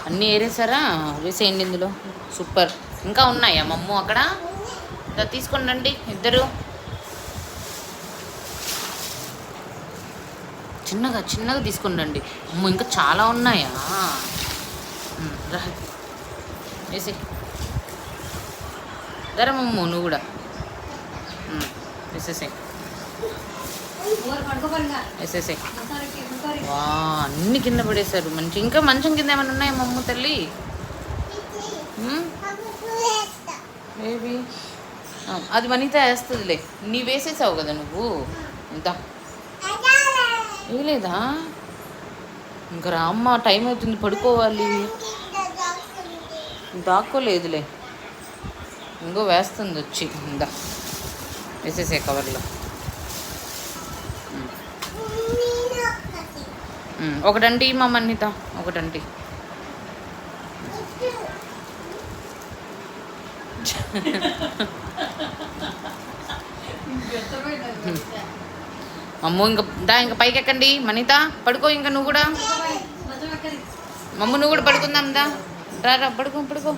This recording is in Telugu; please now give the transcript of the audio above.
అన్నీ ఏరేసారా? వేసేయండి ఇందులో. సూపర్. ఇంకా ఉన్నాయా మమ్ము అక్కడ? తీసుకోండి రండి ఇద్దరు. చిన్నగా చిన్నగా తీసుకుని రండి. అమ్మో ఇంకా చాలా ఉన్నాయా? రా వేసి ధర మమ్ము నువ్వు కూడా వేసేసాయి. వేసేసాయి. వా అన్ని కింద పడేశారు. మంచి ఇంకా మంచం కింద ఏమైనా ఉన్నాయా మమ్ము తల్లి? ఏవి? అది వనిత వేస్తుందిలే. నీ వేసేసావు కదా నువ్వు. ఇంత వేయలేదా? ఇంకా రామ్మ, టైం అవుతుంది, పడుకోవాలి. దాక్కోలేదులే, ఇంకో వేస్తుంది వచ్చి. ఇందా వేసేసే కవర్లో. ఒకటంటి మా మన్నిత, ఒకటంటి. అమ్మో ఇంకా ఇంకా పైకి ఎక్కండి. మనిత పడుకో. ఇంకా నువ్వు కూడా మమ్మ, నువ్వు కూడా పడుకుందాం. దా రా పడుకో పడుకో.